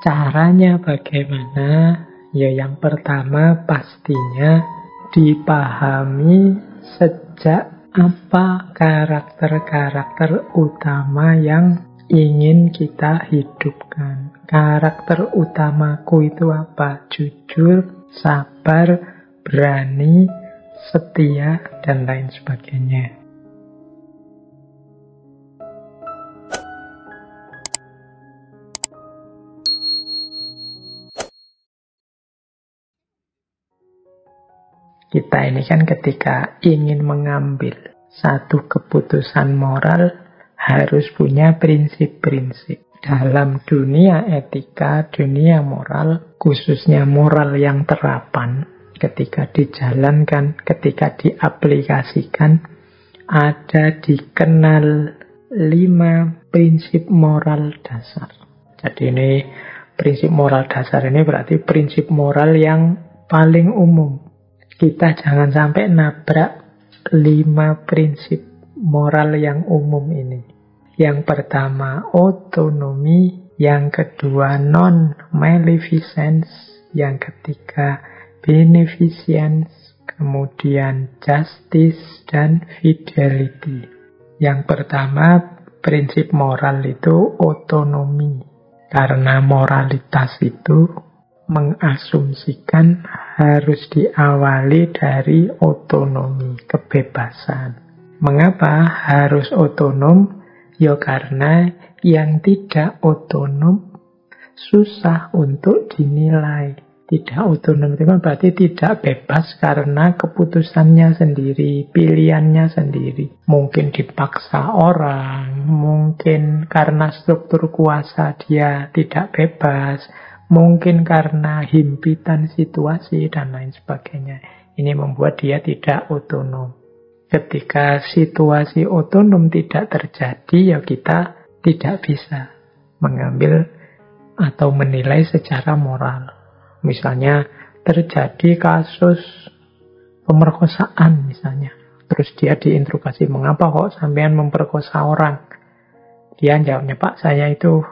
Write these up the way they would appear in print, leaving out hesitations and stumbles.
Caranya bagaimana? Ya yang pertama pastinya dipahami sejak apa karakter-karakter utama yang ingin kita hidupkan. Karakter utamaku itu apa? Jujur, sabar, berani, setia, dan lain sebagainya. Kita ini kan ketika ingin mengambil satu keputusan moral harus punya prinsip-prinsip. Dalam dunia etika, dunia moral, khususnya moral yang terapan, ketika dijalankan, ketika diaplikasikan, ada dikenal 5 prinsip moral dasar. Jadi ini prinsip moral dasar ini berarti prinsip moral yang paling umum. Kita jangan sampai nabrak 5 prinsip moral yang umum ini. Yang pertama otonomi, yang kedua non-maleficence, yang ketiga beneficence, kemudian justice dan fidelity. Yang pertama prinsip moral itu otonomi. Karena moralitas itu mengasumsikan harus diawali dari otonomi, kebebasan. Mengapa harus otonom? Ya karena yang tidak otonom susah untuk dinilai. Tidak otonom itu kan berarti tidak bebas karena keputusannya sendiri, pilihannya sendiri. Mungkin dipaksa orang, mungkin karena struktur kuasa dia tidak bebas, mungkin karena himpitan situasi dan lain sebagainya. Ini membuat dia tidak otonom. Ketika situasi otonom tidak terjadi, ya kita tidak bisa mengambil atau menilai secara moral. Misalnya terjadi kasus pemerkosaan misalnya. Terus dia diinterogasi, mengapa kok sampean memperkosa orang? Dia jawabnya, Pak, saya itu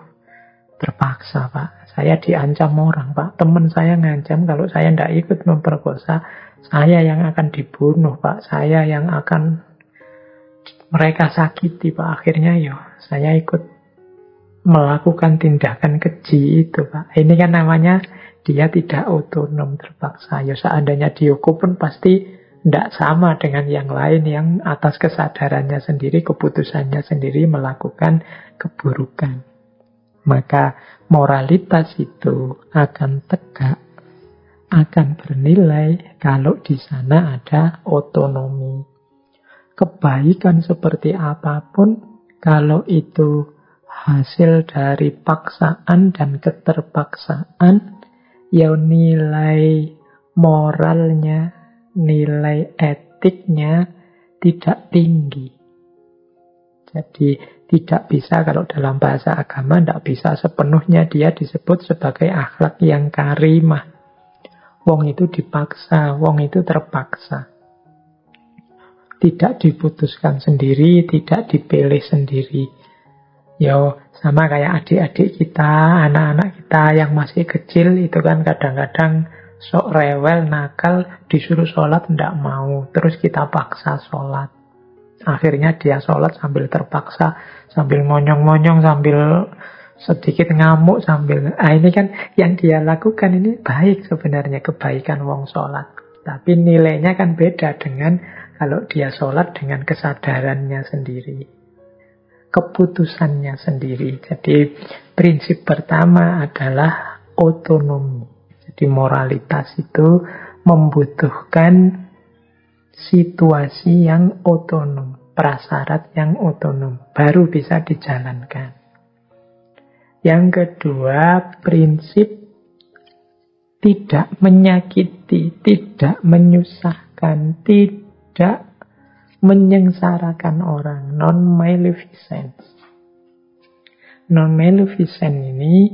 terpaksa, Pak. Saya diancam orang, Pak. Teman saya ngancam kalau saya tidak ikut memperkosa, saya yang akan dibunuh, Pak. Saya yang akan mereka sakiti, Pak. Akhirnya saya ikut melakukan tindakan keji itu, Pak. Ini kan namanya dia tidak otonom, terpaksa. Seandainya dihukum pun pasti tidak sama dengan yang lain yang atas kesadarannya sendiri, keputusannya sendiri melakukan keburukan. Maka moralitas itu akan tegak, akan bernilai kalau di sana ada otonomi. Kebaikan seperti apapun, kalau itu hasil dari paksaan dan keterpaksaan, nilai moralnya, nilai etiknya tidak tinggi. Jadi tidak bisa, kalau dalam bahasa agama tidak bisa sepenuhnya dia disebut sebagai akhlak yang karimah. Wong itu dipaksa, wong itu terpaksa. Tidak diputuskan sendiri, tidak dipilih sendiri. Sama kayak adik-adik kita, anak-anak kita yang masih kecil itu kan kadang-kadang sok rewel, nakal, disuruh sholat tidak mau, terus kita paksa sholat. Akhirnya dia sholat sambil terpaksa, sambil monyong-monyong, sambil sedikit ngamuk, sambil... ini kan yang dia lakukan ini baik sebenarnya, kebaikan wong sholat. Tapi nilainya kan beda dengan kalau dia sholat dengan kesadarannya sendiri, keputusannya sendiri. Jadi prinsip pertama adalah otonomi. Jadi moralitas itu membutuhkan situasi yang otonom, prasyarat yang otonom, baru bisa dijalankan. Yang kedua, prinsip tidak menyakiti, tidak menyusahkan, tidak menyengsarakan orang, non-maleficence. Non-maleficence ini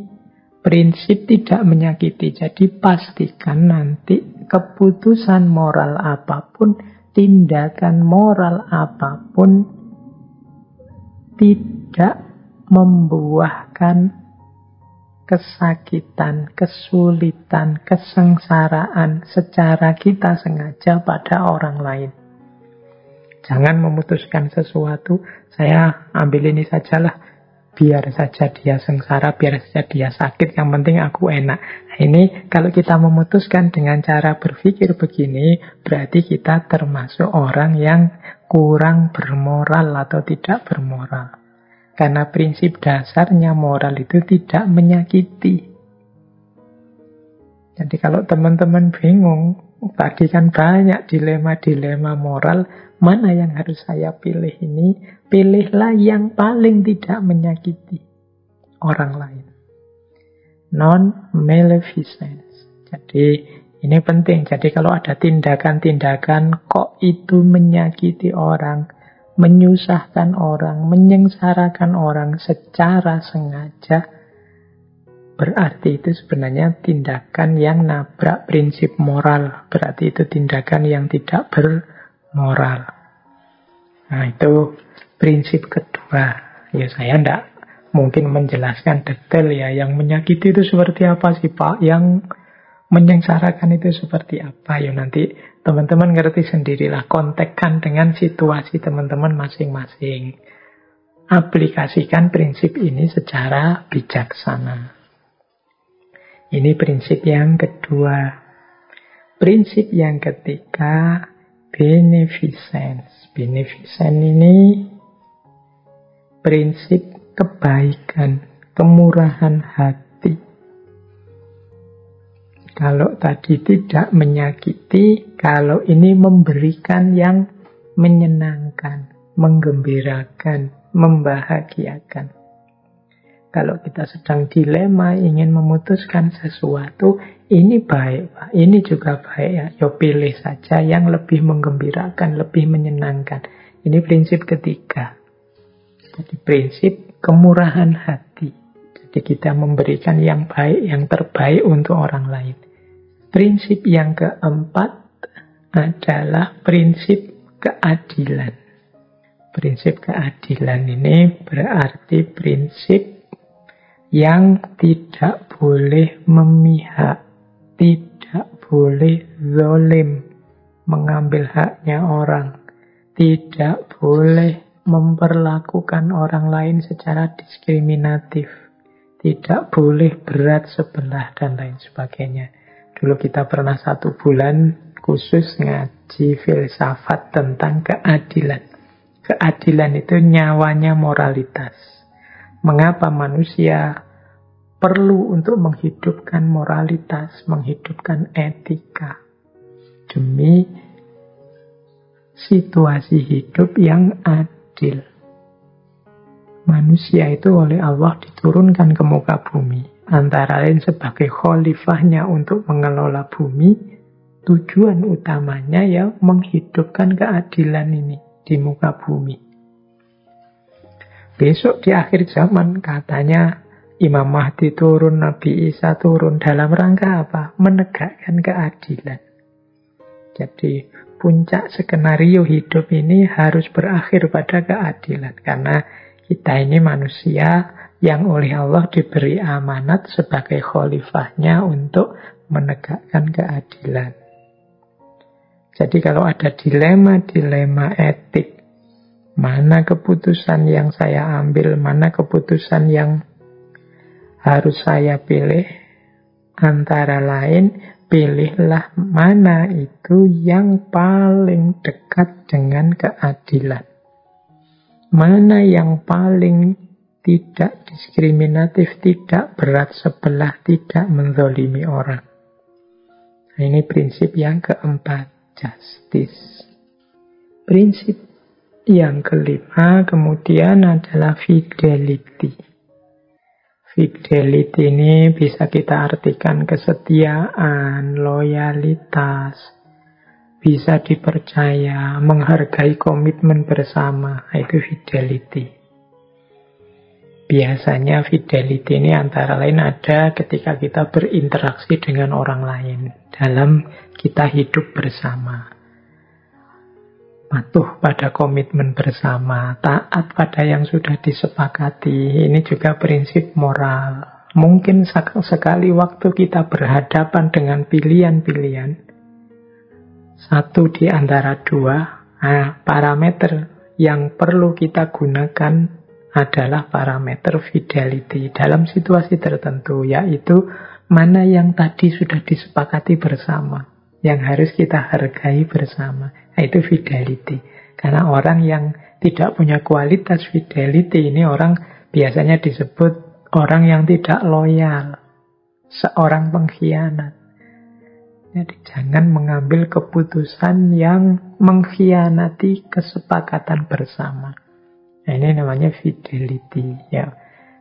prinsip tidak menyakiti. Jadi pastikan nanti keputusan moral apapun, tindakan moral apapun tidak membuahkan kesakitan, kesulitan, kesengsaraan secara kita sengaja pada orang lain. Jangan memutuskan sesuatu, saya ambil ini sajalah, biar saja dia sengsara, biar saja dia sakit, yang penting aku enak. Nah, ini kalau kita memutuskan dengan cara berpikir begini, berarti kita termasuk orang yang kurang bermoral atau tidak bermoral. Karena prinsip dasarnya moral itu tidak menyakiti. Jadi kalau teman-teman bingung, tadi kan banyak dilema-dilema moral, mana yang harus saya pilih ini? Pilihlah yang paling tidak menyakiti orang lain. Non-maleficence. Jadi ini penting. Jadi kalau ada tindakan-tindakan kok itu menyakiti orang, menyusahkan orang, menyengsarakan orang secara sengaja, berarti itu sebenarnya tindakan yang nabrak prinsip moral. Berarti itu tindakan yang tidak bermoral. Nah, itu prinsip kedua. Ya, saya tidak mungkin menjelaskan detail ya. Yang menyakiti itu seperti apa sih, Pak? Yang menyengsarakan itu seperti apa? Ya, nanti teman-teman ngerti sendirilah. Kontekkan dengan situasi teman-teman masing-masing. Aplikasikan prinsip ini secara bijaksana. Ini prinsip yang kedua. Prinsip yang ketiga, beneficence. Beneficence ini prinsip kebaikan, kemurahan hati. Kalau tadi tidak menyakiti, kalau ini memberikan yang menyenangkan, menggembirakan, membahagiakan. Kalau kita sedang dilema, ingin memutuskan sesuatu, ini baik, Pak. Ini juga baik ya. Yo pilih saja yang lebih menggembirakan, lebih menyenangkan. Ini prinsip ketiga. Jadi prinsip kemurahan hati. Jadi kita memberikan yang baik, yang terbaik untuk orang lain. Prinsip yang keempat adalah prinsip keadilan. Prinsip keadilan ini berarti prinsip yang tidak boleh memihak, tidak boleh zalim, mengambil haknya orang, tidak boleh memperlakukan orang lain secara diskriminatif, tidak boleh berat sebelah, dan lain sebagainya. Dulu kita pernah 1 bulan khusus ngaji filsafat tentang keadilan. Keadilan itu nyawanya moralitas. Mengapa manusia perlu untuk menghidupkan moralitas, menghidupkan etika demi situasi hidup yang adil. Manusia itu oleh Allah diturunkan ke muka bumi, antara lain sebagai khalifahnya untuk mengelola bumi. Tujuan utamanya ya menghidupkan keadilan ini di muka bumi. Besok di akhir zaman katanya Imam Mahdi turun, Nabi Isa turun, dalam rangka apa? Menegakkan keadilan. Jadi puncak skenario hidup ini harus berakhir pada keadilan. Karena kita ini manusia yang oleh Allah diberi amanat sebagai khalifahnya untuk menegakkan keadilan. Jadi kalau ada dilema-dilema etik, mana keputusan yang saya ambil, mana keputusan yang harus saya pilih, antara lain, pilihlah mana itu yang paling dekat dengan keadilan. Mana yang paling tidak diskriminatif, tidak berat sebelah, tidak menzalimi orang. Nah, ini prinsip yang keempat, justice. Prinsip yang kelima kemudian adalah fidelity. Fidelity ini bisa kita artikan kesetiaan, loyalitas, bisa dipercaya, menghargai komitmen bersama, itu fidelity. Biasanya fidelity ini antara lain ada ketika kita berinteraksi dengan orang lain dalam kita hidup bersama. Patuh pada komitmen bersama, taat pada yang sudah disepakati. Ini juga prinsip moral. mungkin sekali waktu kita berhadapan dengan pilihan-pilihan, satu di antara dua, parameter yang perlu kita gunakan adalah parameter fidelity dalam situasi tertentu, yaitu mana yang tadi sudah disepakati bersama, yang harus kita hargai bersama. Nah, itu fidelity. Karena orang yang tidak punya kualitas fidelity ini orang biasanya disebut orang yang tidak loyal, seorang pengkhianat. Jadi jangan mengambil keputusan yang mengkhianati kesepakatan bersama. Nah, ini namanya fidelity. Ya.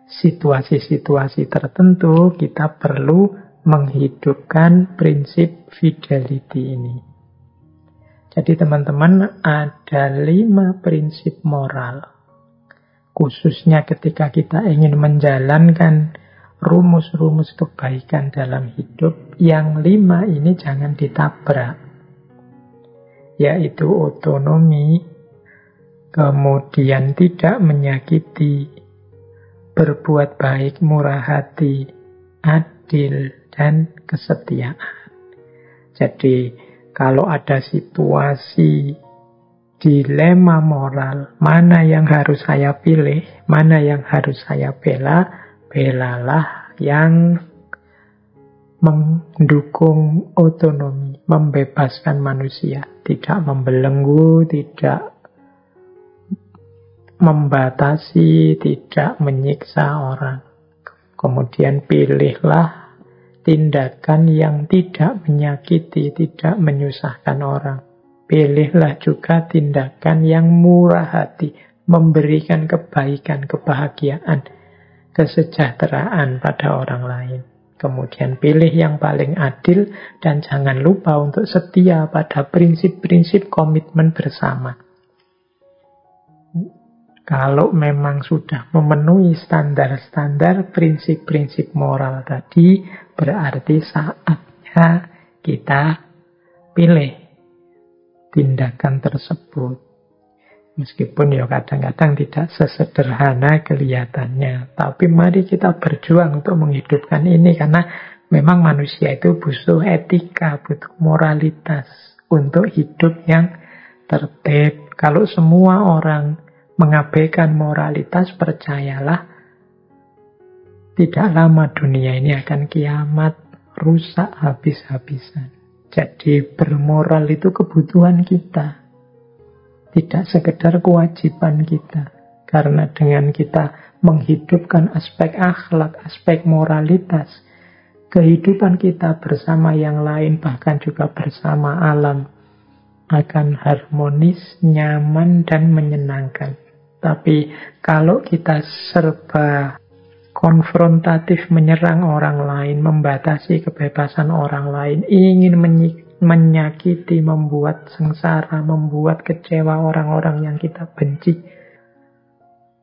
Situasi-situasi tertentu kita perlu menghidupkan prinsip fidelity ini. Jadi teman-teman, ada 5 prinsip moral. Khususnya ketika kita ingin menjalankan rumus-rumus kebaikan dalam hidup, yang 5 ini jangan ditabrak. Yaitu otonomi, kemudian tidak menyakiti, berbuat baik, murah hati, adil, dan kesetiaan. Jadi, kalau ada situasi dilema moral, mana yang harus saya pilih, mana yang harus saya bela, belalah yang mendukung otonomi, membebaskan manusia, tidak membelenggu, tidak membatasi, tidak menyiksa orang. Kemudian pilihlah tindakan yang tidak menyakiti, tidak menyusahkan orang. Pilihlah juga tindakan yang murah hati, memberikan kebaikan, kebahagiaan, kesejahteraan pada orang lain. Kemudian pilih yang paling adil dan jangan lupa untuk setia pada prinsip-prinsip komitmen bersama. Kalau memang sudah memenuhi standar-standar prinsip-prinsip moral tadi, berarti saatnya kita pilih tindakan tersebut. Meskipun ya kadang-kadang tidak sesederhana kelihatannya. Tapi mari kita berjuang untuk menghidupkan ini. Karena memang manusia itu butuh etika, butuh moralitas untuk hidup yang tertib. Kalau semua orang mengabaikan moralitas, percayalah, tidak lama dunia ini akan kiamat, rusak habis-habisan. Jadi bermoral itu kebutuhan kita, tidak sekedar kewajiban kita. Karena dengan kita menghidupkan aspek akhlak, aspek moralitas, kehidupan kita bersama yang lain, bahkan juga bersama alam, akan harmonis, nyaman, dan menyenangkan. Tapi kalau kita serba konfrontatif, menyerang orang lain, membatasi kebebasan orang lain, ingin menyakiti, membuat sengsara, membuat kecewa orang-orang yang kita benci,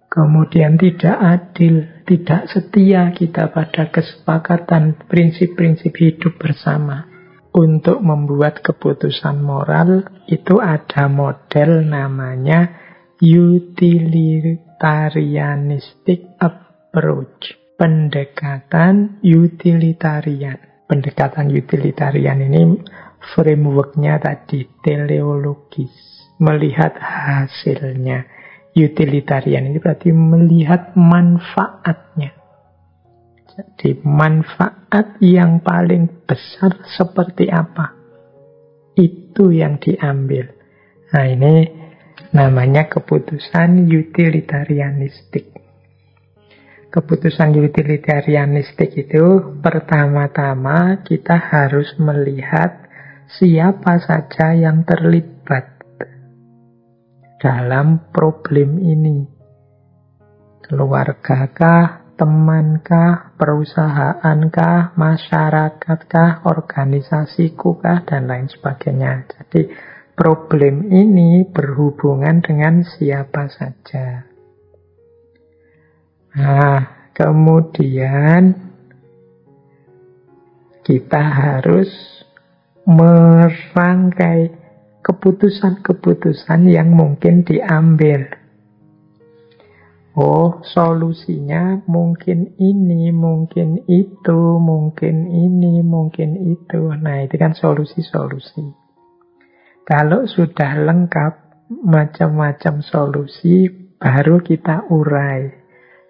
kemudian tidak adil, tidak setia kita pada kesepakatan prinsip-prinsip hidup bersama untuk membuat keputusan moral, itu ada model namanya utilitarianistic approach, pendekatan utilitarian. Pendekatan utilitarian ini frameworknya tadi teleologis, melihat hasilnya. Utilitarian ini berarti melihat manfaatnya. Jadi manfaat yang paling besar seperti apa, itu yang diambil. Nah, ini namanya keputusan utilitarianistik. Keputusan utilitarianistik itu pertama-tama kita harus melihat siapa saja yang terlibat dalam problem ini. Keluargakah, temankah, perusahaankah, masyarakatkah, organisasikukah, dan lain sebagainya. Jadi problem ini berhubungan dengan siapa saja. Nah, kemudian kita harus merangkai keputusan-keputusan yang mungkin diambil. Oh, solusinya mungkin ini, mungkin itu, mungkin ini, mungkin itu. Nah, itu kan solusi-solusi. Kalau sudah lengkap macam-macam solusi, baru kita urai.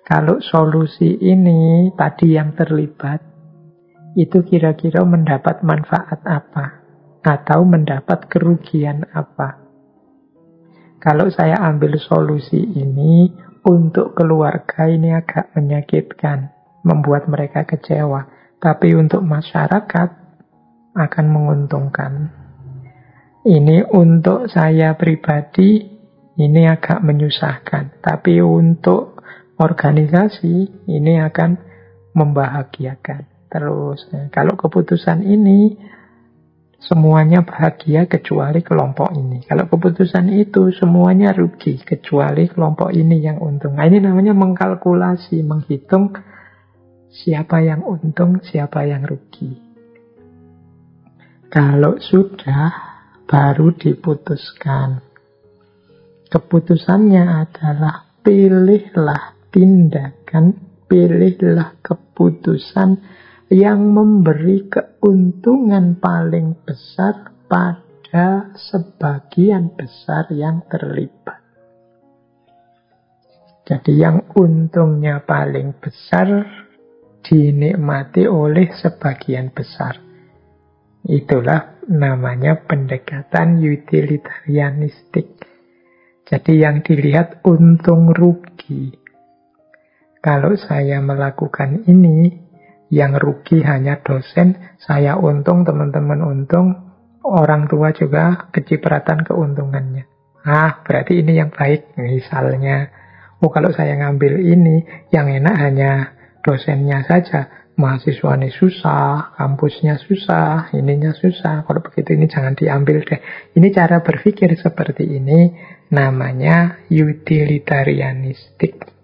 Kalau solusi ini tadi yang terlibat, itu kira-kira mendapat manfaat apa? Atau mendapat kerugian apa? Kalau saya ambil solusi ini, untuk keluarga ini agak menyakitkan, membuat mereka kecewa. Tapi untuk masyarakat akan menguntungkan. Ini untuk saya pribadi, ini agak menyusahkan. Tapi untuk organisasi, ini akan membahagiakan. Terus, kalau keputusan ini semuanya bahagia kecuali kelompok ini. Kalau keputusan itu semuanya rugi kecuali kelompok ini yang untung. Nah, ini namanya mengkalkulasi, menghitung siapa yang untung, siapa yang rugi. Kalau sudah, baru diputuskan. Keputusannya adalah pilihlah tindakan, pilihlah keputusan yang memberi keuntungan paling besar pada sebagian besar yang terlibat. Jadi yang untungnya paling besar dinikmati oleh sebagian besar. Itulah namanya pendekatan utilitarianistik. Jadi yang dilihat untung rugi. Kalau saya melakukan ini, yang rugi hanya dosen, saya untung, teman-teman untung, orang tua juga kecipratan keuntungannya. Berarti ini yang baik. Misalnya, kalau saya ngambil ini, yang enak hanya dosennya saja. Mahasiswanya susah, kampusnya susah, ininya susah. Kalau begitu ini jangan diambil deh. Ini cara berpikir seperti ini, namanya utilitarianistik.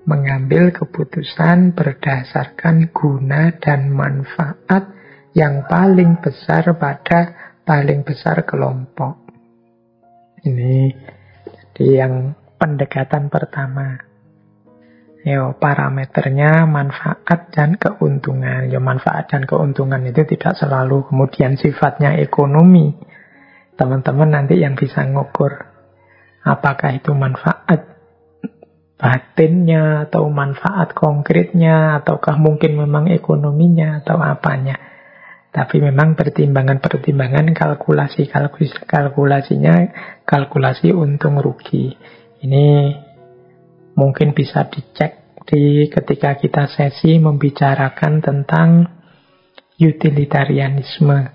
Mengambil keputusan berdasarkan guna dan manfaat yang paling besar pada paling besar kelompok. Ini jadi yang pendekatan pertama. Parameternya manfaat dan keuntungan. Manfaat dan keuntungan itu tidak selalu kemudian sifatnya ekonomi. Teman-teman nanti yang bisa ngukur apakah itu manfaat batinnya atau manfaat konkretnya, ataukah mungkin memang ekonominya atau apanya. Tapi memang pertimbangan-pertimbangan kalkulasinya kalkulasi untung rugi. Ini mungkin bisa dicek ketika kita sesi membicarakan tentang utilitarianisme,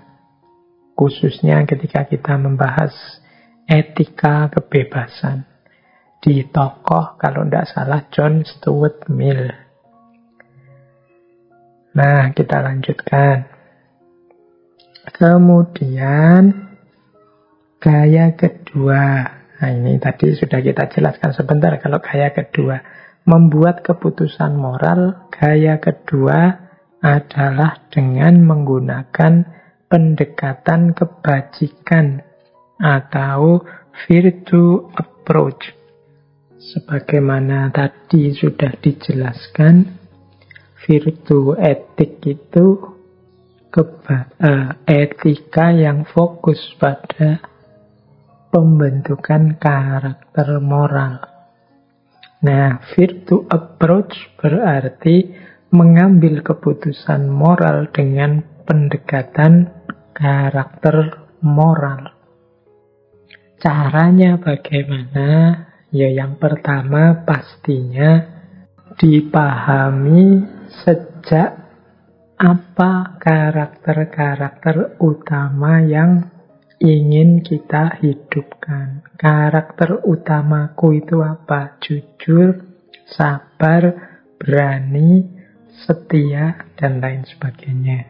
khususnya ketika kita membahas etika kebebasan. Di tokoh, kalau tidak salah, John Stuart Mill. Nah, kita lanjutkan. Kemudian, gaya kedua. Nah, ini tadi sudah kita jelaskan sebentar. Kalau gaya kedua, membuat keputusan moral, gaya kedua adalah dengan menggunakan pendekatan kebajikan atau virtue approach. Sebagaimana tadi sudah dijelaskan, virtue etik itu etika yang fokus pada pembentukan karakter moral. Nah, virtue approach berarti mengambil keputusan moral dengan pendekatan karakter moral. Caranya bagaimana? Yang pertama pastinya dipahami sejak apa karakter-karakter utama yang ingin kita hidupkan. Karakter utamaku itu apa? Jujur, sabar, berani, setia, dan lain sebagainya.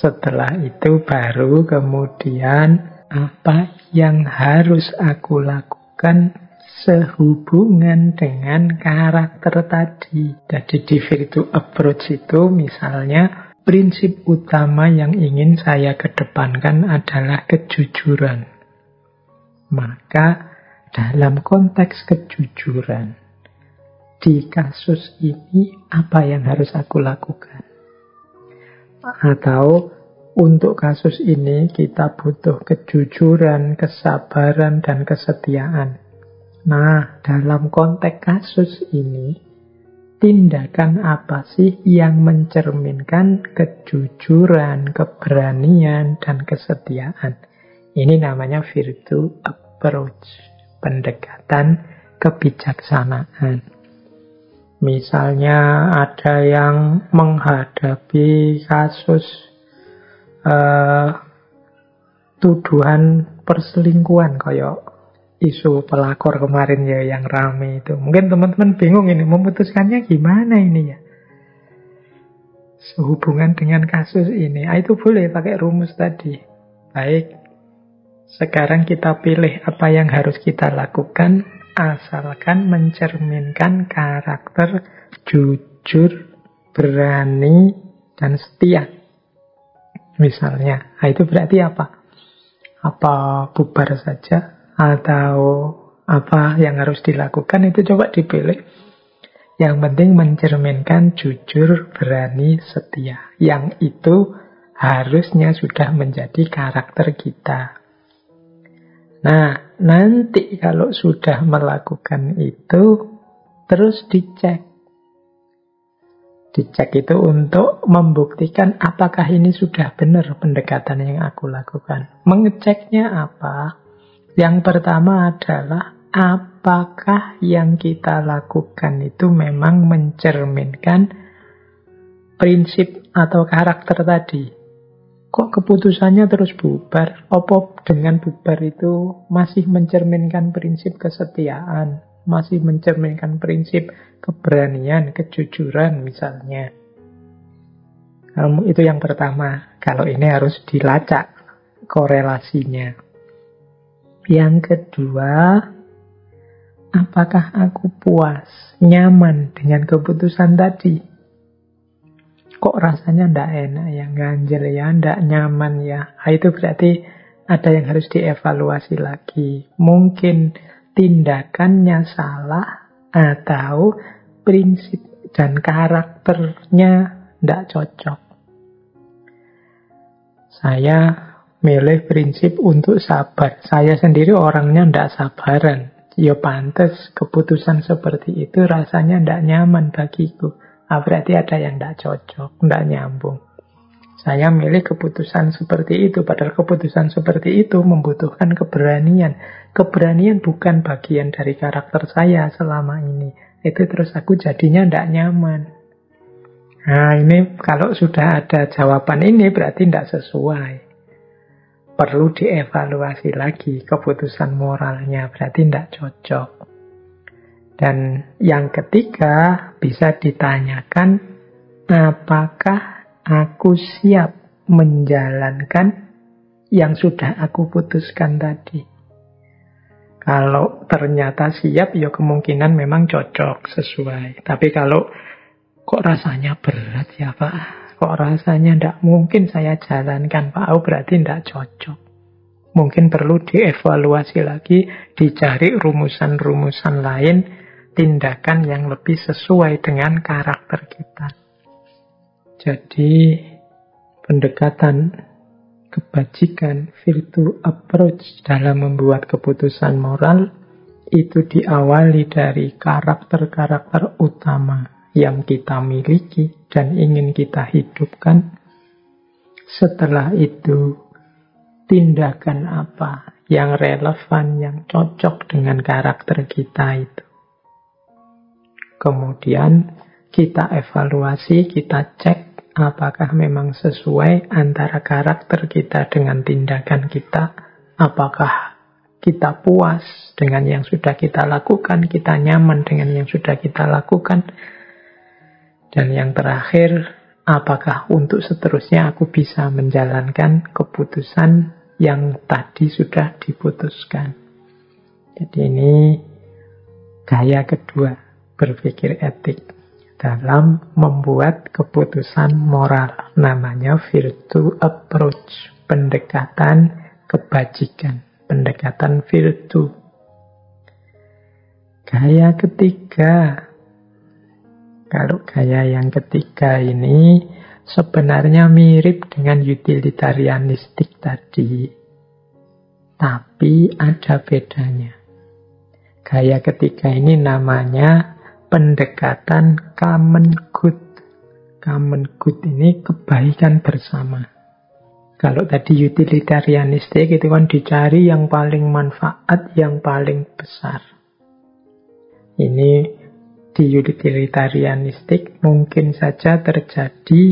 Setelah itu baru kemudian apa yang harus aku lakukan sehubungan dengan karakter tadi. Jadi di virtue approach itu misalnya prinsip utama yang ingin saya kedepankan adalah kejujuran. Maka dalam konteks kejujuran, di kasus ini apa yang harus aku lakukan? Atau untuk kasus ini kita butuh kejujuran, kesabaran, dan kesetiaan. Nah, dalam konteks kasus ini, tindakan apa sih yang mencerminkan kejujuran, keberanian, dan kesetiaan? Ini namanya virtue approach, pendekatan kebijaksanaan. Misalnya ada yang menghadapi kasus tuduhan perselingkuhan kayak isu pelakor kemarin ya yang rame itu. Mungkin teman-teman bingung ini memutuskannya gimana ini ya. Sehubungan dengan kasus ini, itu boleh pakai rumus tadi. Baik, sekarang kita pilih apa yang harus kita lakukan, asalkan mencerminkan karakter jujur, berani, dan setia. Misalnya, itu berarti apa? Apa bubar saja? Atau apa yang harus dilakukan? Itu coba dipilih. Yang penting mencerminkan jujur, berani, setia. Yang itu harusnya sudah menjadi karakter kita. Nah, nanti kalau sudah melakukan itu, terus dicek. Dicek itu untuk membuktikan apakah ini sudah benar pendekatan yang aku lakukan. Mengeceknya apa? Yang pertama adalah apakah yang kita lakukan itu memang mencerminkan prinsip atau karakter tadi. Kok keputusannya terus bubar? Apa dengan bubar itu masih mencerminkan prinsip kesetiaan? Masih mencerminkan prinsip keberanian, kejujuran misalnya. Itu yang pertama. Kalau ini harus dilacak korelasinya. Yang kedua, apakah aku puas, nyaman dengan keputusan tadi? Kok rasanya ndak enak ya, ganjel ya, ndak nyaman ya. Itu berarti ada yang harus dievaluasi lagi. Mungkin tindakannya salah atau prinsip dan karakternya ndak cocok. Saya milih prinsip untuk sabar. Saya sendiri orangnya ndak sabaran. Ya pantes keputusan seperti itu rasanya ndak nyaman bagiku. Berarti ada yang tidak cocok, tidak nyambung. Saya milih keputusan seperti itu, padahal keputusan seperti itu membutuhkan keberanian. Keberanian bukan bagian dari karakter saya selama ini. Itu terus aku jadinya tidak nyaman. Nah ini kalau sudah ada jawaban ini berarti tidak sesuai. Perlu dievaluasi lagi keputusan moralnya, berarti tidak cocok. Dan yang ketiga, bisa ditanyakan, apakah aku siap menjalankan yang sudah aku putuskan tadi? Kalau ternyata siap, ya kemungkinan memang cocok, sesuai. Tapi kalau kok rasanya berat ya Pak, kok rasanya tidak mungkin saya jalankan Pak, berarti tidak cocok. Mungkin perlu dievaluasi lagi, dicari rumusan-rumusan lain, tindakan yang lebih sesuai dengan karakter kita. Jadi pendekatan kebajikan, virtue approach dalam membuat keputusan moral itu diawali dari karakter-karakter utama yang kita miliki dan ingin kita hidupkan. Setelah itu tindakan apa yang relevan, yang cocok dengan karakter kita itu. Kemudian kita evaluasi, kita cek apakah memang sesuai antara karakter kita dengan tindakan kita. Apakah kita puas dengan yang sudah kita lakukan, kita nyaman dengan yang sudah kita lakukan. Dan yang terakhir, apakah untuk seterusnya aku bisa menjalankan keputusan yang tadi sudah diputuskan. Jadi ini gaya kedua berpikir etik dalam membuat keputusan moral. Namanya virtue approach, pendekatan kebajikan, pendekatan virtue. Gaya ketiga kalau gaya yang ketiga ini sebenarnya mirip dengan utilitarianistik tadi. Tapi ada bedanya. Gaya ketiga ini namanya pendekatan common good. Common good ini kebaikan bersama. Kalau tadi utilitarianistik itu kan dicari yang paling manfaat, yang paling besar. Ini di utilitarianistik mungkin saja terjadi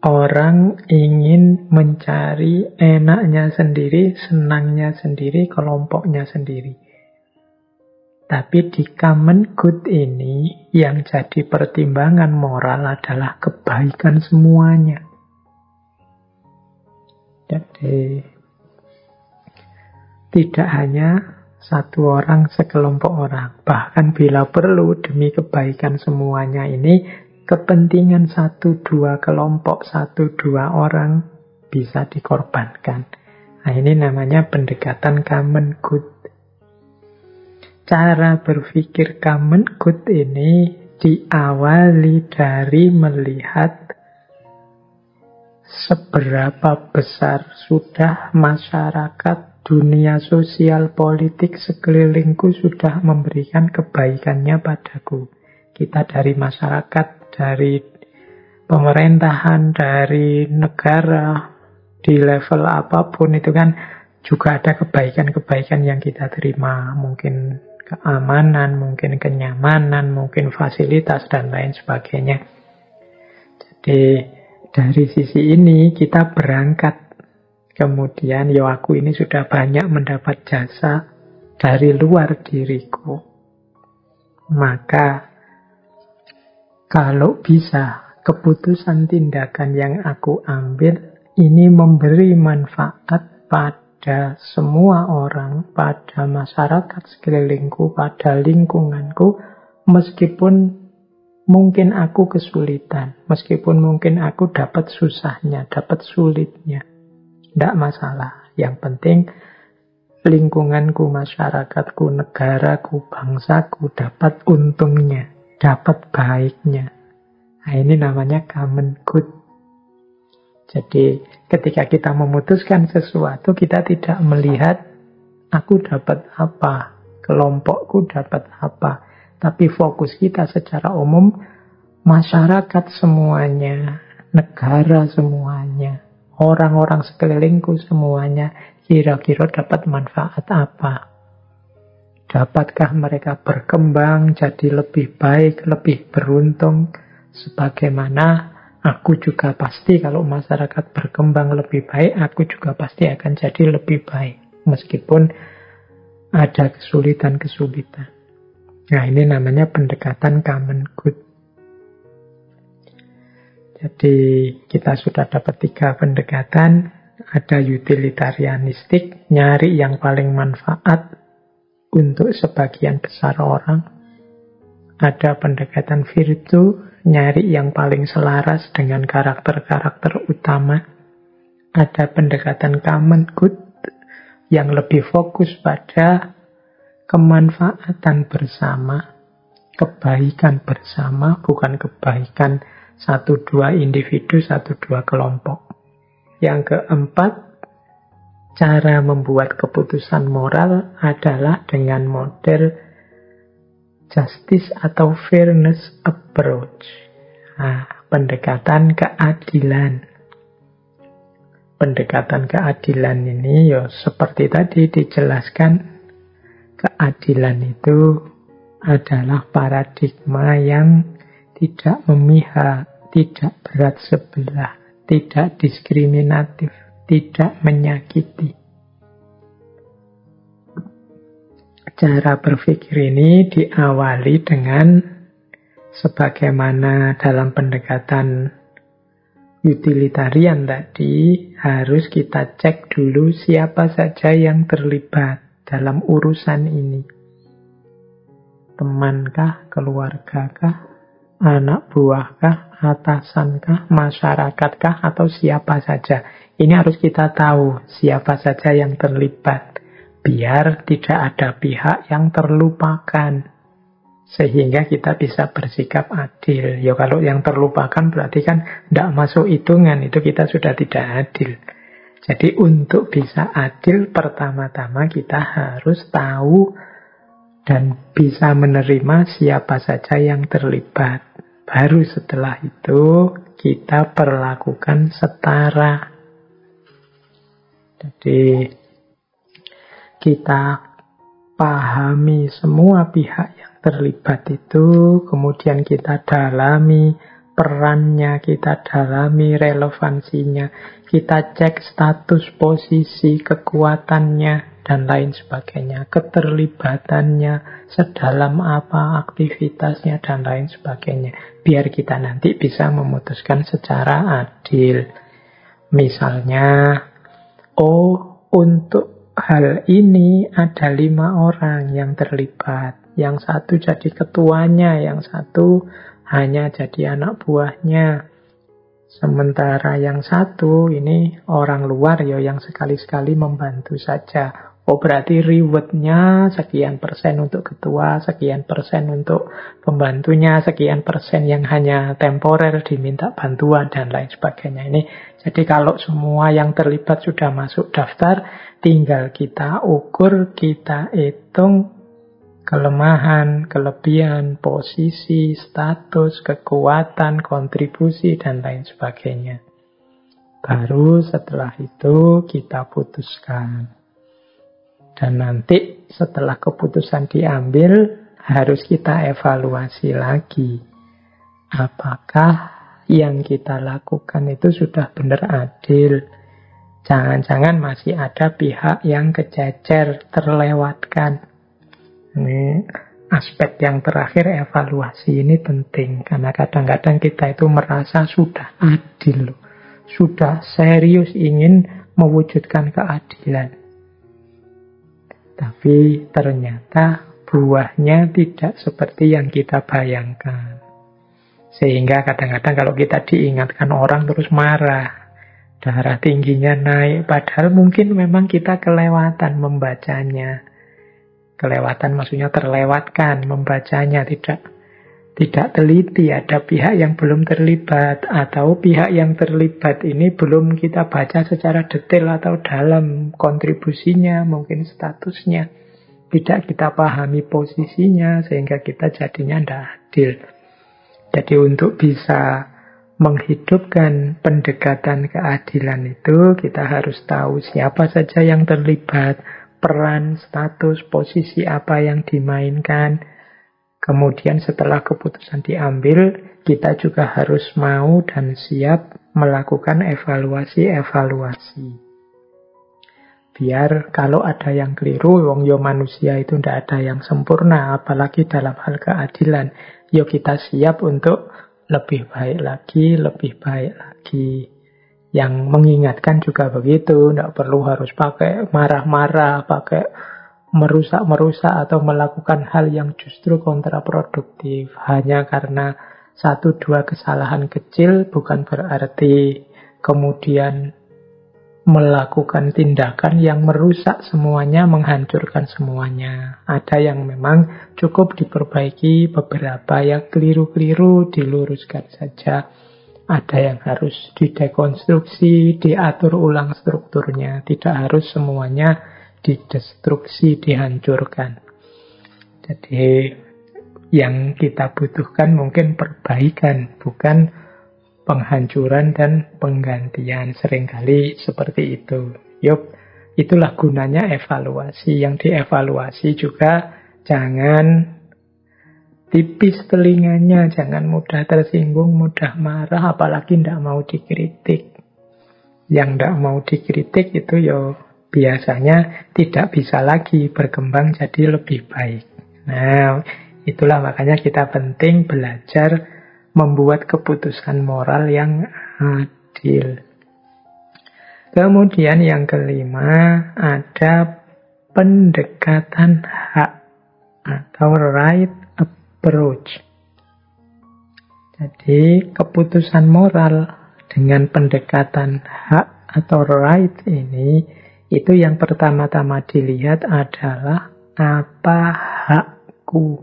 orang ingin mencari enaknya sendiri, senangnya sendiri, kelompoknya sendiri. Tapi di common good ini yang jadi pertimbangan moral adalah kebaikan semuanya. Jadi tidak hanya satu orang, sekelompok orang. Bahkan bila perlu demi kebaikan semuanya ini, kepentingan satu dua kelompok, satu dua orang bisa dikorbankan. Nah, ini namanya pendekatan common good. Cara berpikir common good ini diawali dari melihat seberapa besar sudah masyarakat, dunia sosial, politik sekelilingku sudah memberikan kebaikannya padaku. Kita dari masyarakat, dari pemerintahan, dari negara, di level apapun itu kan juga ada kebaikan-kebaikan yang kita terima. Mungkin keamanan, mungkin kenyamanan, mungkin fasilitas, dan lain sebagainya. Jadi dari sisi ini kita berangkat. Kemudian, aku ini sudah banyak mendapat jasa dari luar diriku. Maka, kalau bisa, keputusan tindakan yang aku ambil, ini memberi manfaat pada semua orang, pada masyarakat sekelilingku, pada lingkunganku, meskipun mungkin aku kesulitan, meskipun mungkin aku dapat susahnya, dapat sulitnya. Tidak masalah. Yang penting lingkunganku, masyarakatku, negaraku, bangsaku dapat untungnya, dapat baiknya. Nah, ini namanya common good. Jadi ketika kita memutuskan sesuatu, kita tidak melihat aku dapat apa, kelompokku dapat apa. Tapi fokus kita secara umum, masyarakat semuanya, negara semuanya, orang-orang sekelilingku semuanya kira-kira dapat manfaat apa? Dapatkah mereka berkembang jadi lebih baik, lebih beruntung? Sebagaimana aku juga pasti kalau masyarakat berkembang lebih baik, aku juga pasti akan jadi lebih baik. Meskipun ada kesulitan-kesulitan. Nah, ini namanya pendekatan common good. Jadi kita sudah dapat 3 pendekatan. Ada utilitarianistik, nyari yang paling manfaat untuk sebagian besar orang. Ada pendekatan virtu, nyari yang paling selaras dengan karakter-karakter utama. Ada pendekatan common good, yang lebih fokus pada kemanfaatan bersama, kebaikan bersama, bukan kebaikan 1-2 individu, 1-2 kelompok. Yang keempat, cara membuat keputusan moral adalah dengan model justice atau fairness approach. Nah, pendekatan keadilan. Pendekatan keadilan ini seperti tadi dijelaskan, keadilan itu adalah paradigma yang tidak memihak, tidak berat sebelah, tidak diskriminatif, tidak menyakiti. Cara berpikir ini diawali dengan sebagaimana dalam pendekatan utilitarian tadi, harus kita cek dulu siapa saja yang terlibat dalam urusan ini. Temankah, keluargakah, anak buahkah, atasankah, masyarakatkah, atau siapa saja. Ini harus kita tahu siapa saja yang terlibat, biar tidak ada pihak yang terlupakan. Sehingga kita bisa bersikap adil. Ya kalau yang terlupakan berarti kan tidak masuk hitungan, itu kita sudah tidak adil. Jadi untuk bisa adil, pertama-tama kita harus tahu dan bisa menerima siapa saja yang terlibat. Baru setelah itu kita perlakukan setara. Jadi kita pahami semua pihak yang terlibat itu, kemudian kita dalami perannya, kita dalami relevansinya, kita cek status, posisi, kekuatannya, dan lain sebagainya, keterlibatannya, sedalam apa aktivitasnya, dan lain sebagainya, biar kita nanti bisa memutuskan secara adil. Misalnya, untuk hal ini ada 5 orang yang terlibat. Yang satu jadi ketuanya, yang satu hanya jadi anak buahnya. Sementara yang satu ini orang luar ya, yang sekali-sekali membantu saja. Berarti rewardnya sekian persen untuk ketua, sekian persen untuk pembantunya, sekian persen yang hanya temporer diminta bantuan, dan lain sebagainya. Ini jadi kalau semua yang terlibat sudah masuk daftar, tinggal kita ukur, kita hitung kelemahan, kelebihan, posisi, status, kekuatan, kontribusi, dan lain sebagainya. Baru setelah itu kita putuskan. Dan nanti setelah keputusan diambil, harus kita evaluasi lagi. Apakah yang kita lakukan itu sudah benar adil? Jangan-jangan masih ada pihak yang kejejer, terlewatkan. Ini aspek yang terakhir, evaluasi ini penting. Karena kadang-kadang kita itu merasa sudah adil, sudah serius ingin mewujudkan keadilan. Tapi ternyata buahnya tidak seperti yang kita bayangkan. Sehingga kadang-kadang kalau kita diingatkan orang terus marah, darah tingginya naik, padahal mungkin memang kita kelewatan membacanya. Kelewatan maksudnya terlewatkan membacanya, tidak teliti, ada pihak yang belum terlibat, atau pihak yang terlibat ini belum kita baca secara detail atau dalam kontribusinya, mungkin statusnya. Tidak kita pahami posisinya, sehingga kita jadinya tidak adil. Jadi untuk bisa menghidupkan pendekatan keadilan itu, kita harus tahu siapa saja yang terlibat, peran, status, posisi apa yang dimainkan. Kemudian setelah keputusan diambil, kita juga harus mau dan siap melakukan evaluasi. Biar kalau ada yang keliru, wong yo manusia itu tidak ada yang sempurna, apalagi dalam hal keadilan. Yo kita siap untuk lebih baik lagi. Yang mengingatkan juga begitu, tidak perlu harus pakai marah-marah, pakai merusak-merusak atau melakukan hal yang justru kontraproduktif. Hanya karena 1-2 kesalahan kecil bukan berarti kemudian melakukan tindakan yang merusak semuanya, menghancurkan semuanya. Ada yang memang cukup diperbaiki, beberapa yang keliru-keliru diluruskan saja. Ada yang harus didekonstruksi, diatur ulang strukturnya. Tidak harus semuanya didestruksi, dihancurkan. Jadi yang kita butuhkan mungkin perbaikan, bukan penghancuran dan penggantian. Seringkali seperti itu. Yup, itulah gunanya evaluasi. Yang dievaluasi juga jangan tipis telinganya, jangan mudah tersinggung, mudah marah, apalagi tidak mau dikritik. Yang tidak mau dikritik itu ya biasanya tidak bisa lagi berkembang jadi lebih baik. Nah, itulah makanya kita penting belajar membuat keputusan moral yang adil. Kemudian yang kelima, ada pendekatan hak atau right approach. Jadi keputusan moral dengan pendekatan hak atau right ini, itu yang pertama-tama dilihat adalah apa hakku.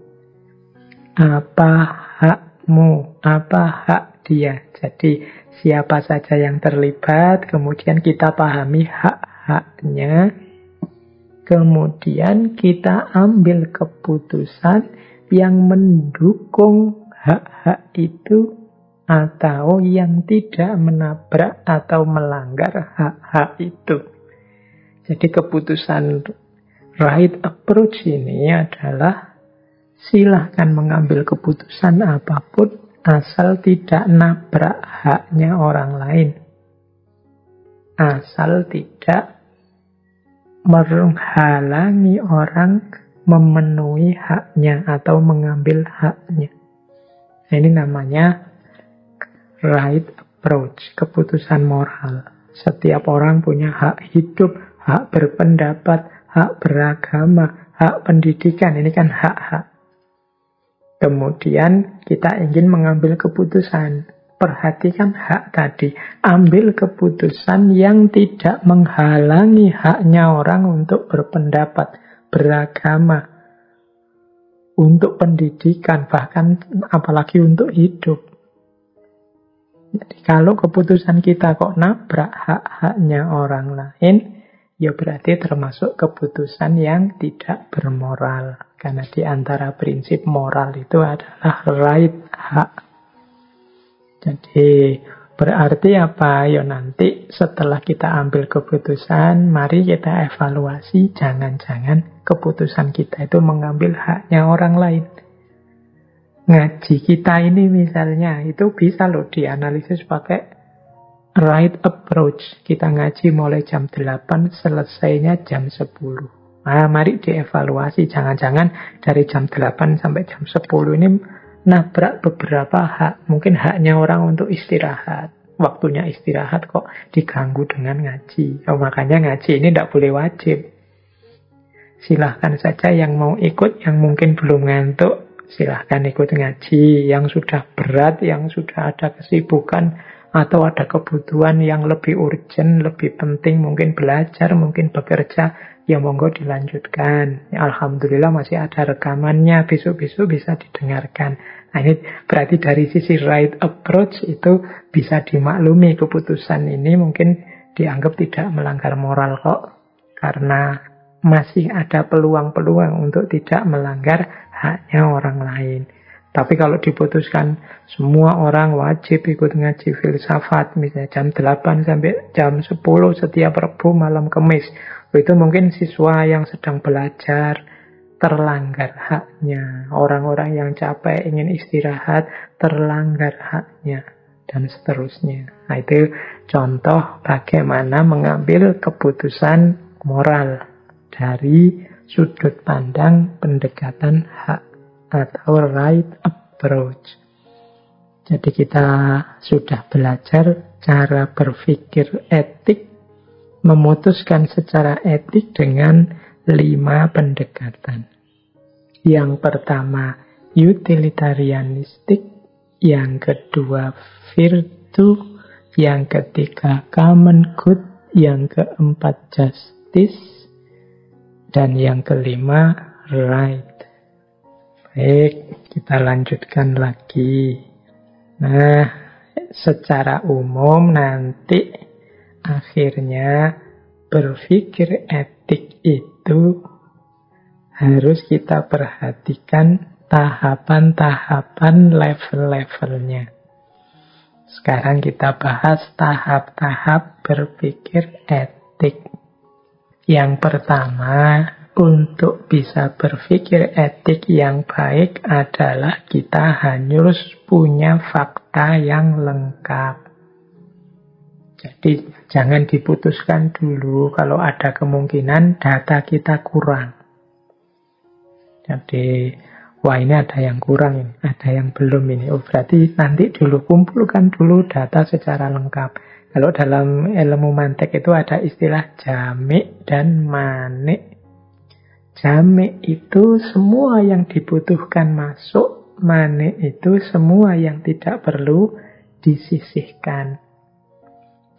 apa hakmu, apa hak dia. Jadi siapa saja yang terlibat, kemudian kita pahami hak-haknya, kemudian kita ambil keputusan yang mendukung hak-hak itu atau yang tidak menabrak atau melanggar hak-hak itu. Jadi keputusan right approach ini adalah silahkan mengambil keputusan apapun asal tidak nabrak haknya orang lain. Asal tidak menghalangi orang memenuhi haknya atau mengambil haknya. Ini namanya right approach, keputusan moral. Setiap orang punya hak hidup, hak berpendapat, hak beragama, hak pendidikan. Ini kan hak-hak. Kemudian kita ingin mengambil keputusan. Perhatikan hak tadi. Ambil keputusan yang tidak menghalangi haknya orang untuk berpendapat, beragama, untuk pendidikan, bahkan apalagi untuk hidup. Jadi kalau keputusan kita kok nabrak hak-haknya orang lain, ya berarti termasuk keputusan yang tidak bermoral. Karena di antara prinsip moral itu adalah right hak. Jadi berarti apa? Ya nanti setelah kita ambil keputusan, mari kita evaluasi. Jangan-jangan keputusan kita itu mengambil haknya orang lain. Ngaji kita ini misalnya, itu bisa loh dianalisis pakai right approach. Kita ngaji mulai jam 8, selesainya jam 10. Nah, mari dievaluasi. Jangan-jangan dari jam 8 sampai jam 10 ini nabrak beberapa hak. Mungkin haknya orang untuk istirahat. Waktunya istirahat kok diganggu dengan ngaji. Oh, makanya ngaji ini tidak boleh wajib. Silahkan saja yang mau ikut, yang mungkin belum ngantuk, silahkan ikut ngaji. Yang sudah berat, yang sudah ada kesibukan, atau ada kebutuhan yang lebih urgent, lebih penting, mungkin belajar, mungkin bekerja, ya monggo dilanjutkan. Ya, alhamdulillah masih ada rekamannya, besok-besok bisa didengarkan. Nah, ini berarti dari sisi right approach itu bisa dimaklumi keputusan ini mungkin dianggap tidak melanggar moral kok. Karena masih ada peluang-peluang untuk tidak melanggar haknya orang lain. Tapi kalau diputuskan semua orang wajib ikut ngaji filsafat, misalnya jam 8 sampai jam 10 setiap Rabu malam Kamis, itu mungkin siswa yang sedang belajar terlanggar haknya. Orang-orang yang capek ingin istirahat terlanggar haknya, dan seterusnya. Nah, itu contoh bagaimana mengambil keputusan moral dari sudut pandang pendekatan hak atau right approach. Jadi kita sudah belajar cara berpikir etik, memutuskan secara etik dengan 5 pendekatan. Yang pertama utilitarianistik, yang kedua virtue, yang ketiga common good, yang keempat justice, dan yang kelima right. Baik, kita lanjutkan lagi. Nah, secara umum nanti akhirnya berpikir etik itu harus kita perhatikan tahapan-tahapan level-levelnya. Sekarang kita bahas tahap-tahap berpikir etik. Yang pertama, untuk bisa berpikir etik yang baik adalah kita harus punya fakta yang lengkap. Jadi jangan diputuskan dulu kalau ada kemungkinan data kita kurang. Jadi, wah ini ada yang kurang ini, ada yang belum ini. Oh berarti nanti dulu kumpulkan dulu data secara lengkap. Kalau dalam ilmu mantek itu ada istilah jamik dan manik. Jamik itu semua yang dibutuhkan masuk, manik itu semua yang tidak perlu disisihkan.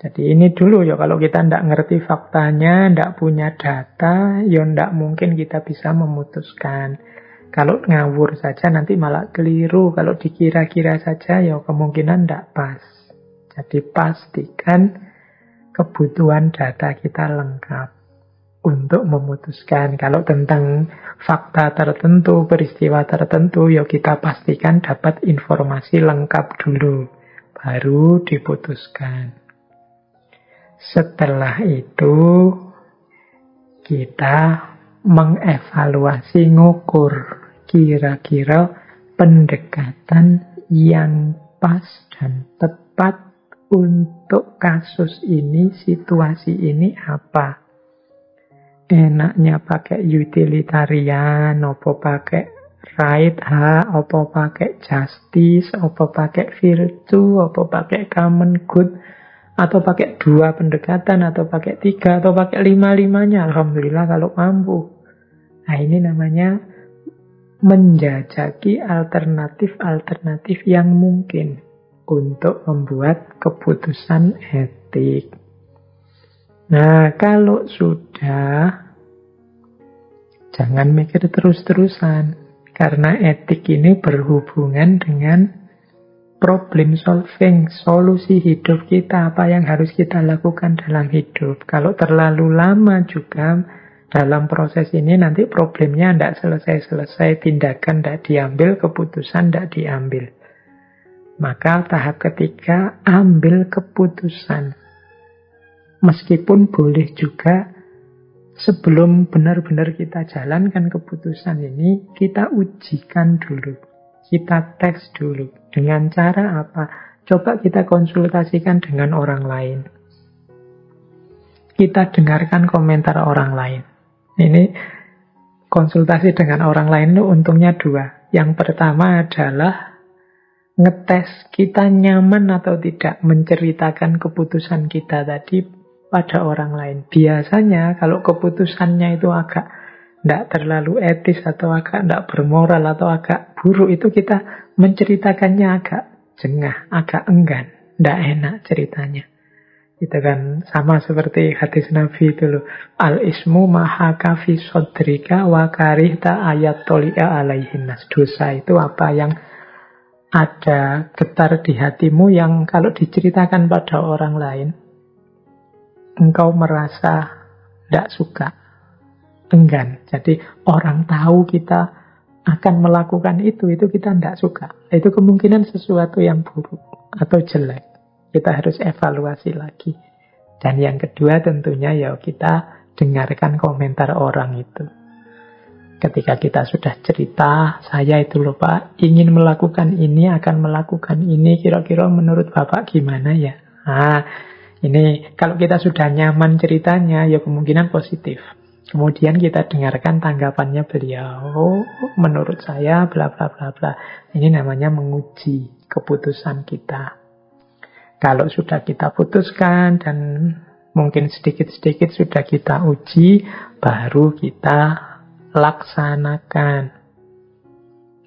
Jadi ini dulu ya, kalau kita tidak ngerti faktanya, tidak punya data, ya tidak mungkin kita bisa memutuskan. Kalau ngawur saja nanti malah keliru. Kalau dikira-kira saja ya kemungkinan tidak pas. Jadi pastikan kebutuhan data kita lengkap untuk memutuskan. Kalau tentang fakta tertentu, peristiwa tertentu, ya kita pastikan dapat informasi lengkap dulu. Baru diputuskan. Setelah itu kita mengevaluasi, ngukur kira-kira pendekatan yang pas dan tepat untuk kasus ini, situasi ini apa. Enaknya pakai utilitarian, apa pakai right hak, apa pakai justice, apa pakai virtue, apa pakai common good, atau pakai 2 pendekatan, atau pakai 3, atau pakai 5-5-nya. Alhamdulillah kalau mampu. Nah ini namanya menjajaki alternatif-alternatif yang mungkin untuk membuat keputusan etik. Nah, kalau sudah, jangan mikir terus-terusan. Karena etik ini berhubungan dengan problem solving, solusi hidup kita, apa yang harus kita lakukan dalam hidup. Kalau terlalu lama juga dalam proses ini, nanti problemnya tidak selesai-selesai, tindakan tidak diambil, keputusan tidak diambil. Maka tahap ketiga, ambil keputusan. Meskipun boleh juga sebelum benar-benar kita jalankan keputusan ini, kita ujikan dulu. Kita tes dulu. Dengan cara apa? Coba kita konsultasikan dengan orang lain. Kita dengarkan komentar orang lain. Ini konsultasi dengan orang lain itu untungnya 2. Yang pertama adalah ngetes kita nyaman atau tidak menceritakan keputusan kita tadi pada orang lain. Biasanya kalau keputusannya itu agak tidak terlalu etis atau agak tidak bermoral atau agak buruk, itu kita menceritakannya agak jengah, agak enggan, tidak enak ceritanya. Itu kan sama seperti hadis Nabi itu loh. Al-ismu mahaka fi sodrika wa karihta ayat toli'a alaihin nas. Dosa itu apa yang ada getar di hatimu yang kalau diceritakan pada orang lain, engkau merasa tidak suka, enggan. Jadi orang tahu kita akan melakukan itu kita tidak suka. Itu kemungkinan sesuatu yang buruk atau jelek. Kita harus evaluasi lagi. Dan yang kedua tentunya ya kita dengarkan komentar orang itu. Ketika kita sudah cerita, saya itu loh Pak, ingin melakukan ini, akan melakukan ini, kira-kira menurut Bapak gimana ya? Nah, ini kalau kita sudah nyaman ceritanya, ya kemungkinan positif. Kemudian kita dengarkan tanggapannya beliau. Oh, menurut saya bla bla bla bla. Ini namanya menguji keputusan kita. Kalau sudah kita putuskan dan mungkin sedikit-sedikit sudah kita uji, baru kita laksanakan.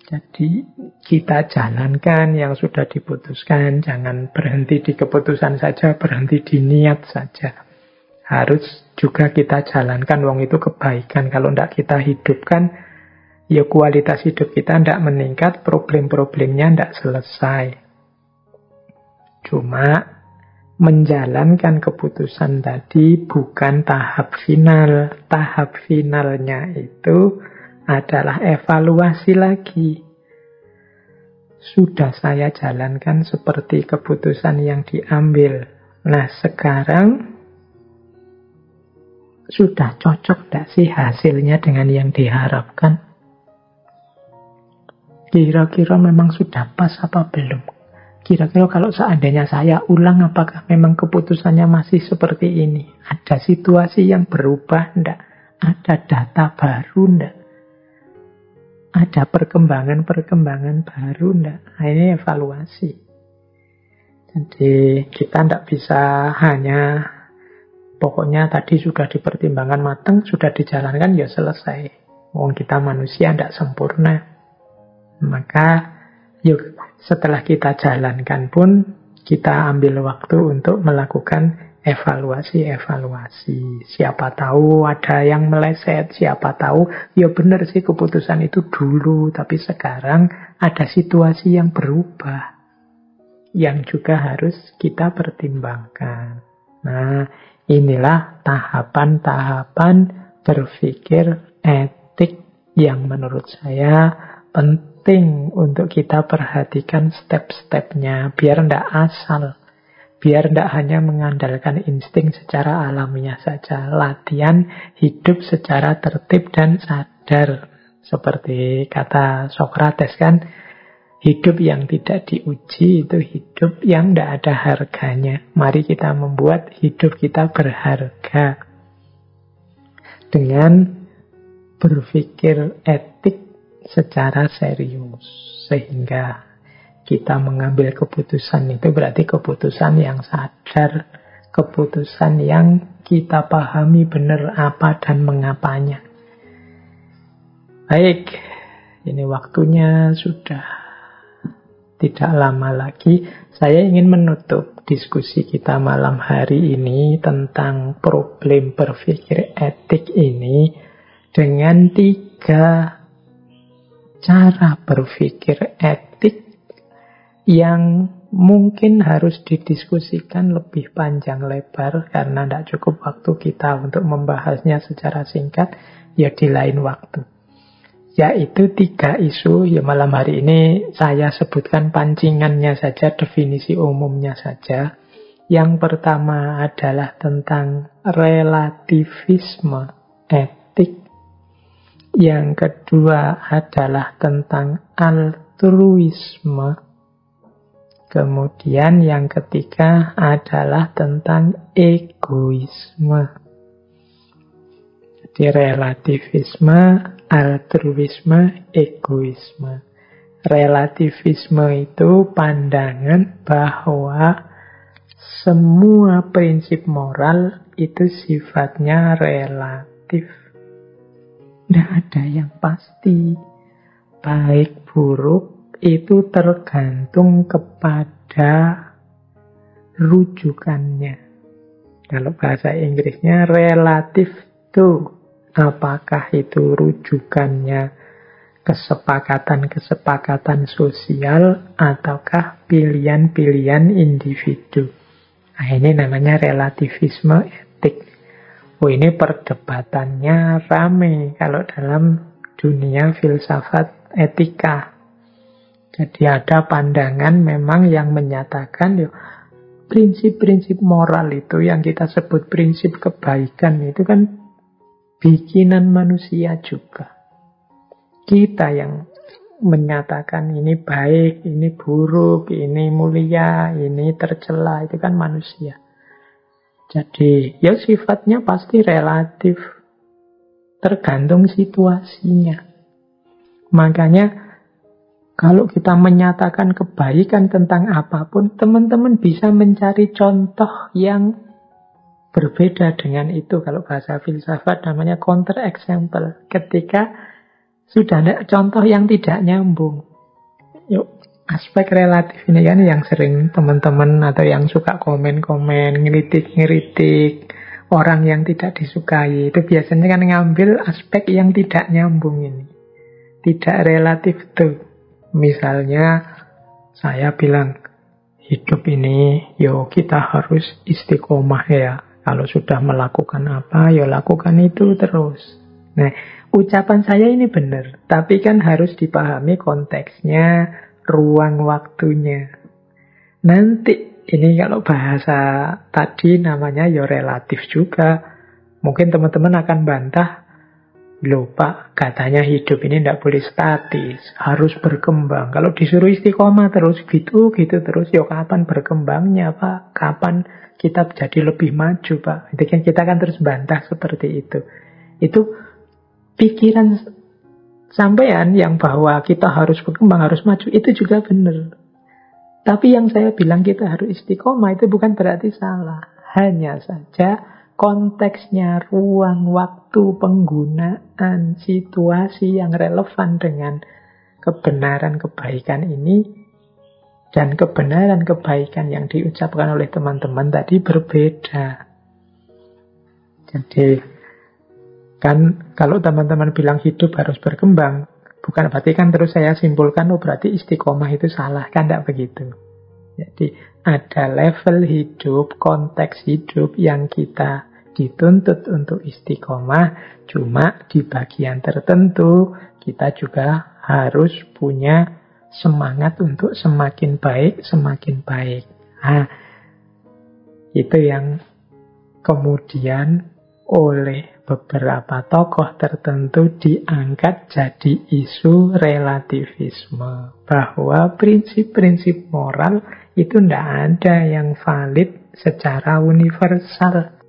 Jadi kita jalankan yang sudah diputuskan. Jangan berhenti di keputusan saja, berhenti di niat saja. Harus juga kita jalankan. Wong itu kebaikan. Kalau tidak kita hidupkan, ya kualitas hidup kita tidak meningkat, problem-problemnya tidak selesai. Cuma menjalankan keputusan tadi bukan tahap final. Tahap finalnya itu adalah evaluasi lagi. Sudah saya jalankan seperti keputusan yang diambil. Nah, sekarang sudah cocok tidak sih hasilnya dengan yang diharapkan? Kira-kira memang sudah pas apa belum? Kira-kira kalau seandainya saya ulang, apakah memang keputusannya masih seperti ini? Ada situasi yang berubah enggak? Ada data baru enggak? Ada perkembangan-perkembangan baru enggak? Nah, ini evaluasi. Jadi kita enggak bisa hanya pokoknya tadi sudah dipertimbangkan matang, sudah dijalankan, ya selesai. Wong kita manusia enggak sempurna. Maka yuk setelah kita jalankan pun kita ambil waktu untuk melakukan evaluasi. Siapa tahu ada yang meleset, siapa tahu ya benar sih keputusan itu dulu, tapi sekarang ada situasi yang berubah yang juga harus kita pertimbangkan. Nah, inilah tahapan-tahapan berpikir etik yang menurut saya penting untuk kita perhatikan step-stepnya biar tidak asal. Biar tidak hanya mengandalkan insting secara alamiah saja. Latihan hidup secara tertib dan sadar. Seperti kata Sokrates kan, hidup yang tidak diuji itu hidup yang tidak ada harganya. Mari kita membuat hidup kita berharga dengan berpikir etik secara serius. Sehingga kita mengambil keputusan itu berarti keputusan yang sadar, keputusan yang kita pahami benar apa dan mengapanya. Baik, ini waktunya sudah tidak lama lagi. Saya ingin menutup diskusi kita malam hari ini tentang problem berpikir etik ini dengan 3 cara berpikir etik yang mungkin harus didiskusikan lebih panjang lebar karena tidak cukup waktu kita untuk membahasnya secara singkat, ya di lain waktu. Yaitu 3 isu, ya malam hari ini saya sebutkan pancingannya saja, definisi umumnya saja. Yang pertama adalah tentang relativisme etik. Yang kedua adalah tentang altruisme. Kemudian yang ketiga adalah tentang egoisme. Jadi relativisme, altruisme, egoisme. Relativisme itu pandangan bahwa semua prinsip moral itu sifatnya relatif. Tidak ada yang pasti. Baik buruk itu tergantung kepada rujukannya. Kalau bahasa Inggrisnya relative to. Apakah itu rujukannya kesepakatan-kesepakatan sosial ataukah pilihan-pilihan individu. Nah, ini namanya relativisme etik. Oh, ini perdebatannya rame kalau dalam dunia filsafat etika. Jadi ada pandangan memang yang menyatakan prinsip-prinsip moral itu yang kita sebut prinsip kebaikan itu kan bikinan manusia juga. Kita yang menyatakan ini baik, ini buruk, ini mulia, ini tercela, itu kan manusia. Jadi ya sifatnya pasti relatif, tergantung situasinya. Makanya kalau kita menyatakan kebaikan tentang apapun, teman-teman bisa mencari contoh yang berbeda dengan itu. Kalau bahasa filsafat namanya counter example. Ketika sudah ada contoh yang tidak nyambung. Yuk, aspek relatif ini kan yang sering teman-teman atau yang suka komen-komen, ngeritik-ngeritik orang yang tidak disukai. Itu biasanya kan ngambil aspek yang tidak nyambung ini. Tidak relatif tuh. Misalnya saya bilang hidup ini kita harus istiqomah ya. Kalau sudah melakukan apa lakukan itu terus. Nah, ucapan saya ini benar, tapi kan harus dipahami konteksnya, ruang waktunya. Nanti ini kalau bahasa tadi namanya relatif juga. Mungkin teman-teman akan bantah, loh Pak, katanya hidup ini tidak boleh statis, harus berkembang. Kalau disuruh istiqomah terus gitu terus, kapan berkembangnya Pak? Kapan kita jadi lebih maju Pak? Itu kan kita kan terus bantah seperti itu. Itu pikiran sampean yang bahwa kita harus berkembang, harus maju, itu juga benar. Tapi yang saya bilang kita harus istiqomah itu bukan berarti salah. Hanya saja konteksnya, ruang, waktu, penggunaan, situasi yang relevan dengan kebenaran, kebaikan ini Dan kebenaran, kebaikan yang diucapkan oleh teman-teman tadi berbeda. Jadi, kan kalau teman-teman bilang hidup harus berkembang, bukan berarti kan terus saya simpulkan, oh berarti istiqomah itu salah. Kan tidak begitu. Jadi, ada level hidup, konteks hidup yang kita dituntut untuk istiqomah. Cuma di bagian tertentu, kita juga harus punya semangat untuk semakin baik, semakin baik. Nah, itu yang kemudian oleh beberapa tokoh tertentu diangkat jadi isu relativisme. Bahwa prinsip-prinsip moral itu tidak ada yang valid secara universal.